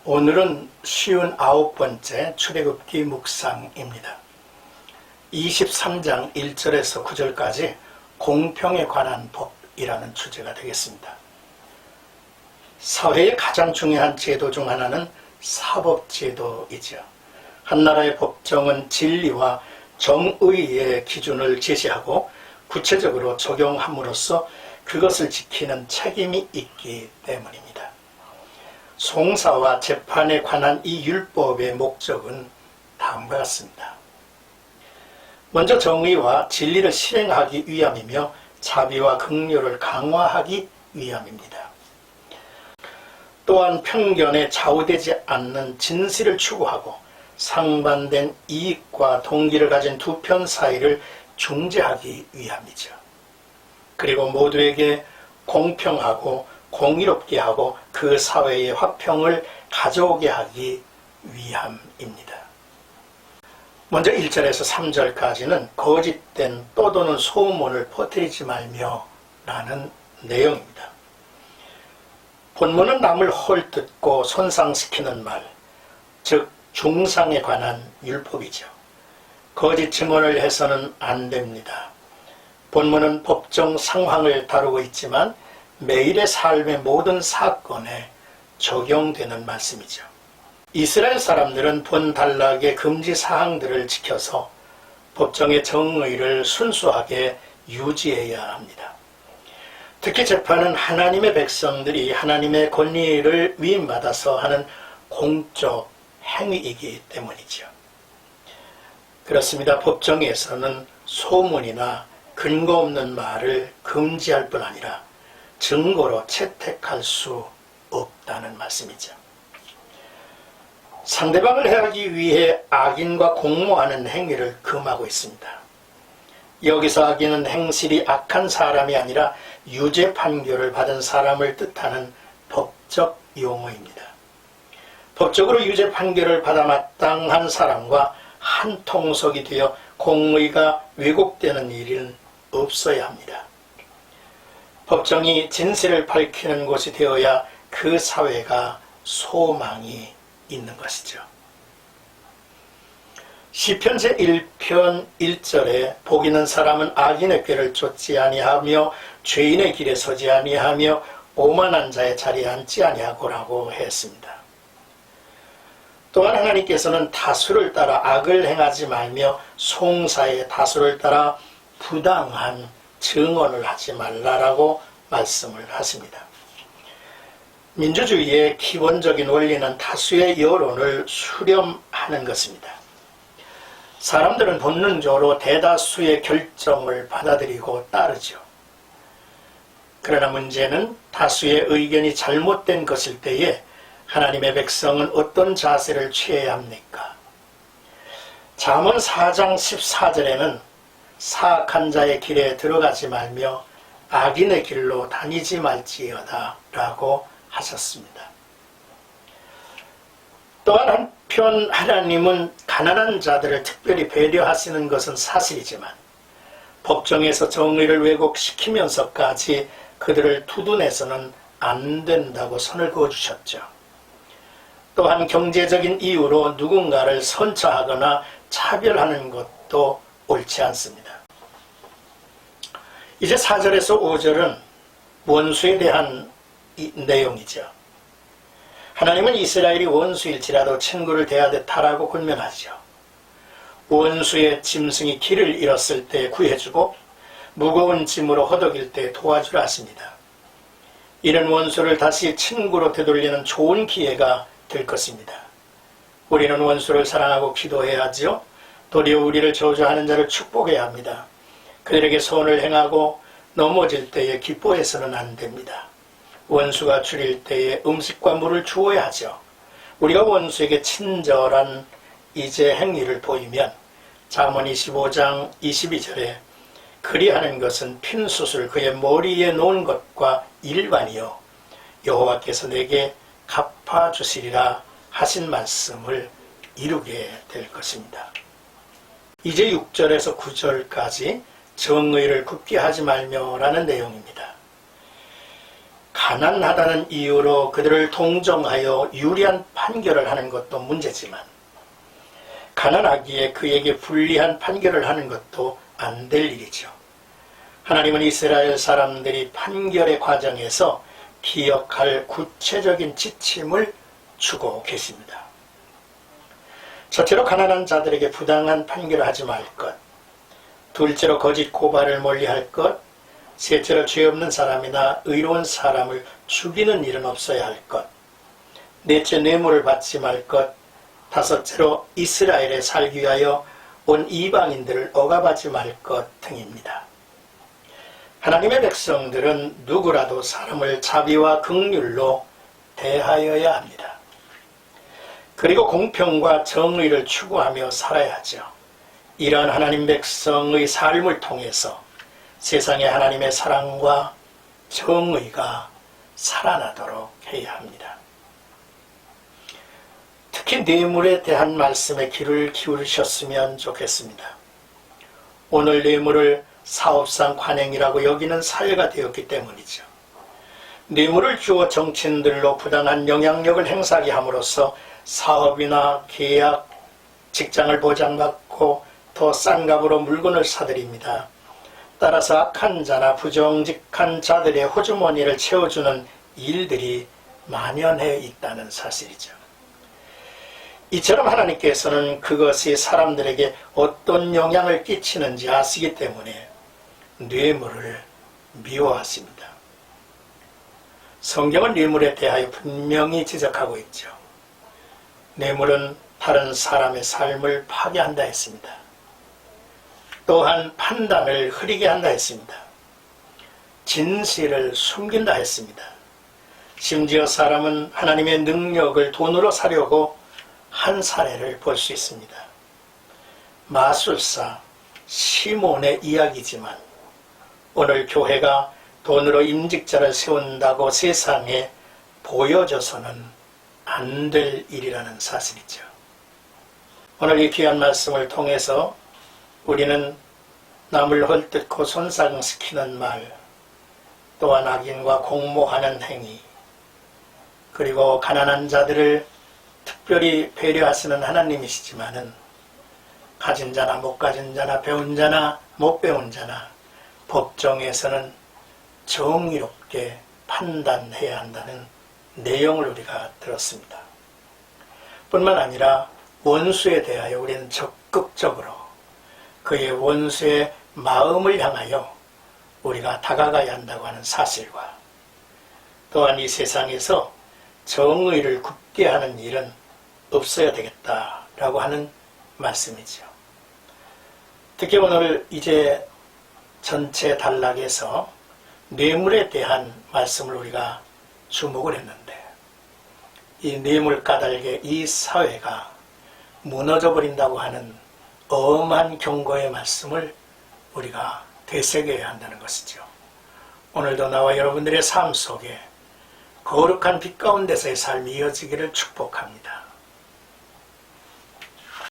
오늘은 59번째 출애굽기 묵상입니다. 23장 1절에서 9절까지 공평에 관한 법이라는 주제가 되겠습니다. 사회의 가장 중요한 제도 중 하나는 사법제도이죠. 한 나라의 법정은 진리와 정의의 기준을 제시하고 구체적으로 적용함으로써 그것을 지키는 책임이 있기 때문입니다. 송사와 재판에 관한 이 율법의 목적은 다음과 같습니다. 먼저 정의와 진리를 실행하기 위함이며 자비와 긍휼을 강화하기 위함입니다. 또한 편견에 좌우되지 않는 진실을 추구하고 상반된 이익과 동기를 가진 두 편 사이를 중재하기 위함이죠. 그리고 모두에게 공평하고 공의롭게 하고 그 사회의 화평을 가져오게 하기 위함입니다. 먼저 1절에서 3절까지는 거짓된 떠도는 소문을 퍼뜨리지 말며 라는 내용입니다. 본문은 남을 헐뜯고 손상시키는 말, 즉 중상에 관한 율법이죠. 거짓 증언을 해서는 안 됩니다. 본문은 법정 상황을 다루고 있지만 매일의 삶의 모든 사건에 적용되는 말씀이죠. 이스라엘 사람들은 본 단락의 금지 사항들을 지켜서 법정의 정의를 순수하게 유지해야 합니다. 특히 재판은 하나님의 백성들이 하나님의 권위를 위임받아서 하는 공적 행위이기 때문이죠. 그렇습니다. 법정에서는 소문이나 근거 없는 말을 금지할 뿐 아니라 증거로 채택할 수 없다는 말씀이죠. 상대방을 해하기 위해 악인과 공모하는 행위를 금하고 있습니다. 여기서 악인은 행실이 악한 사람이 아니라 유죄 판결을 받은 사람을 뜻하는 법적 용어입니다. 법적으로 유죄 판결을 받아 마땅한 사람과 한 통속이 되어 공의가 왜곡되는 일은 없어야 합니다. 법정이 진실을 밝히는 곳이 되어야 그 사회가 소망이 있는 것이죠. 시편 제1편 1절에 복 있는 사람은 악인의 꾀를 쫓지 아니하며 죄인의 길에 서지 아니하며 오만한 자의 자리에 앉지 아니하고라고 했습니다. 또한 하나님께서는 다수를 따라 악을 행하지 말며 송사의 다수를 따라 부당한 증언을 하지 말라라고 말씀을 하십니다. 민주주의의 기본적인 원리는 다수의 여론을 수렴하는 것입니다. 사람들은 본능적으로 대다수의 결정을 받아들이고 따르죠. 그러나 문제는 다수의 의견이 잘못된 것일 때에 하나님의 백성은 어떤 자세를 취해야 합니까? 잠언 4장 14절에는 사악한 자의 길에 들어가지 말며 악인의 길로 다니지 말지어다 라고 하셨습니다. 또한 한편 하나님은 가난한 자들을 특별히 배려하시는 것은 사실이지만 법정에서 정의를 왜곡시키면서까지 그들을 두둔해서는 안 된다고 선을 그어주셨죠. 또한 경제적인 이유로 누군가를 선처하거나 차별하는 것도 옳지 않습니다. 이제 4절에서 5절은 원수에 대한 내용이죠. 하나님은 이스라엘이 원수일지라도 친구를 대하듯 하라고 권면하죠. 원수의 짐승이 길을 잃었을 때 구해주고 무거운 짐으로 허덕일 때 도와주라 하십니다. 이런 원수를 다시 친구로 되돌리는 좋은 기회가 될 것입니다. 우리는 원수를 사랑하고 기도해야 하죠. 도리어 우리를 저주하는 자를 축복해야 합니다. 그들에게 선을 행하고 넘어질 때에 기뻐해서는 안 됩니다. 원수가 줄일 때에 음식과 물을 주어야 하죠. 우리가 원수에게 친절한 이제 행위를 보이면 잠언 25장 22절에 그리하는 것은 핀숯을 그의 머리에 놓은 것과 일반이요 여호와께서 내게 갚아주시리라 하신 말씀을 이루게 될 것입니다. 이제 6절에서 9절까지 정의를 굽게 하지 말며 라는 내용입니다. 가난하다는 이유로 그들을 동정하여 유리한 판결을 하는 것도 문제지만 가난하기에 그에게 불리한 판결을 하는 것도 안 될 일이죠. 하나님은 이스라엘 사람들이 판결의 과정에서 기억할 구체적인 지침을 주고 계십니다. 첫째로 가난한 자들에게 부당한 판결을 하지 말 것, 둘째로 거짓 고발을 멀리할 것, 셋째로 죄 없는 사람이나 의로운 사람을 죽이는 일은 없어야 할 것, 넷째 뇌물을 받지 말 것, 다섯째로 이스라엘에 살기 위하여 온 이방인들을 억압하지 말 것 등입니다. 하나님의 백성들은 누구라도 사람을 자비와 긍휼로 대하여야 합니다. 그리고 공평과 정의를 추구하며 살아야 하죠. 이러한 하나님 백성의 삶을 통해서 세상에 하나님의 사랑과 정의가 살아나도록 해야 합니다. 특히 뇌물에 대한 말씀에 귀를 기울이셨으면 좋겠습니다. 오늘 뇌물을 사업상 관행이라고 여기는 사회가 되었기 때문이죠. 뇌물을 주어 정치인들로 부당한 영향력을 행사하게 함으로써 사업이나 계약, 직장을 보장받고 더 싼 값으로 물건을 사들입니다. 따라서 악한 자나 부정직한 자들의 호주머니를 채워주는 일들이 만연해 있다는 사실이죠. 이처럼 하나님께서는 그것이 사람들에게 어떤 영향을 끼치는지 아시기 때문에 뇌물을 미워하십니다. 성경은 뇌물에 대하여 분명히 지적하고 있죠. 뇌물은 다른 사람의 삶을 파괴한다 했습니다. 또한 판단을 흐리게 한다 했습니다. 진실을 숨긴다 했습니다. 심지어 사람은 하나님의 능력을 돈으로 사려고 한 사례를 볼 수 있습니다. 마술사 시몬의 이야기지만 오늘 교회가 돈으로 임직자를 세운다고 세상에 보여줘서는 안 될 일이라는 사실이죠. 오늘 이 귀한 말씀을 통해서 우리는 남을 헐뜯고 손상시키는 말, 또한 악인과 공모하는 행위, 그리고 가난한 자들을 특별히 배려하시는 하나님이시지만은 가진 자나 못 가진 자나 배운 자나 못 배운 자나 법정에서는 정의롭게 판단해야 한다는 내용을 우리가 들었습니다. 뿐만 아니라 원수에 대하여 우리는 적극적으로 그의 원수의 마음을 향하여 우리가 다가가야 한다고 하는 사실과 또한 이 세상에서 정의를 굽게 하는 일은 없어야 되겠다라고 하는 말씀이죠. 특히 오늘 이제 전체 단락에서 뇌물에 대한 말씀을 우리가 주목을 했는데 이 뇌물 까닭에 이 사회가 무너져 버린다고 하는 엄한 경고의 말씀을 우리가 되새겨야 한다는 것이죠. 오늘도 나와 여러분들의 삶 속에 거룩한 빛 가운데서의 삶이 이어지기를 축복합니다.